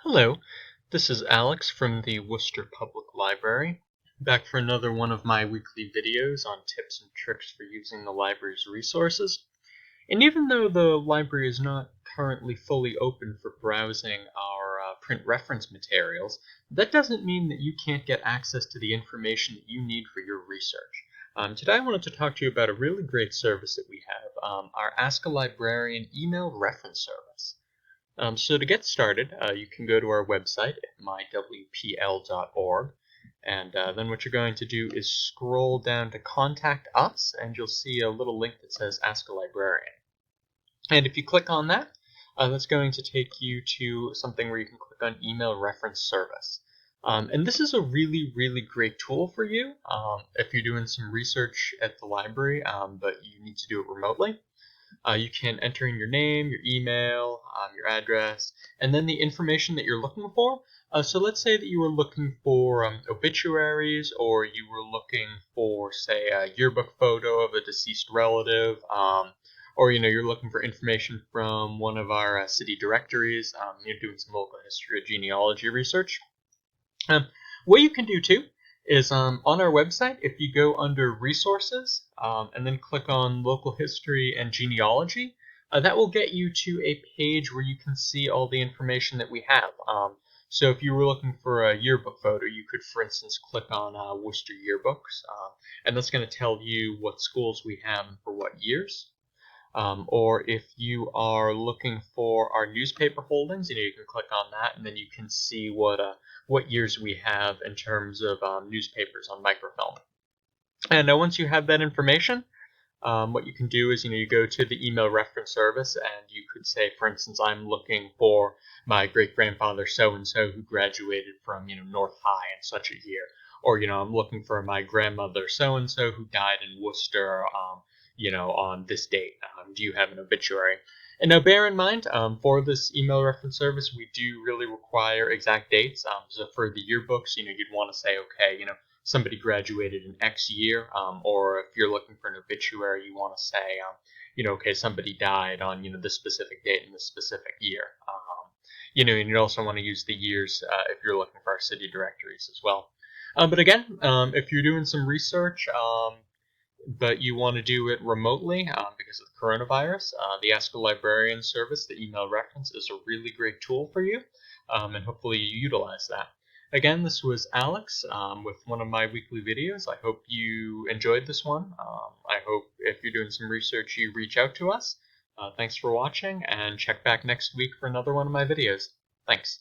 Hello, this is Alex from the Worcester Public Library, back for another one of my weekly videos on tips and tricks for using the library's resources. And even though the library is not currently fully open for browsing our print reference materials, that doesn't mean that you can't get access to the information that you need for your research. Today I wanted to talk to you about a really great service that we have, our Ask a Librarian email reference service. So to get started, you can go to our website at mywpl.org, and then what you're going to do is scroll down to Contact Us, and you'll see a little link that says Ask a Librarian. And if you click on that, that's going to take you to something where you can click on Email Reference Service. And this is a really, really great tool for you if you're doing some research at the library, but you need to do it remotely. You can enter in your name, your email, your address, and then the information that you're looking for. So let's say that you were looking for obituaries, or you were looking for, say, a yearbook photo of a deceased relative, or you're looking for information from one of our city directories. You're doing some local history or genealogy research. What you can do too is on our website, if you go under resources and then click on local history and genealogy, that will get you to a page where you can see all the information that we have. So if you were looking for a yearbook photo, you could, for instance, click on Worcester yearbooks, and that's going to tell you what schools we have and for what years. Or if you are looking for our newspaper holdings, you can click on that, and then you can see what years we have in terms of newspapers on microfilm. And once you have that information, what you can do is you go to the email reference service, and you could say, for instance, I'm looking for my great-grandfather so-and-so who graduated from North High in such a year, or I'm looking for my grandmother so-and-so who died in Worcester on this date. Do you have an obituary? And now bear in mind, for this email reference service, we do really require exact dates. So for the yearbooks, you'd want to say, okay, somebody graduated in X year, or if you're looking for an obituary, you want to say, okay, somebody died on, this specific date in this specific year. And you'd also want to use the years if you're looking for our city directories as well. But again, if you're doing some research, but you want to do it remotely because of the coronavirus, the Ask a Librarian service, the email reference, is a really great tool for you, and hopefully you utilize that. Again, this was Alex with one of my weekly videos. I hope you enjoyed this one. I hope if you're doing some research, you reach out to us. Thanks for watching, and check back next week for another one of my videos. Thanks.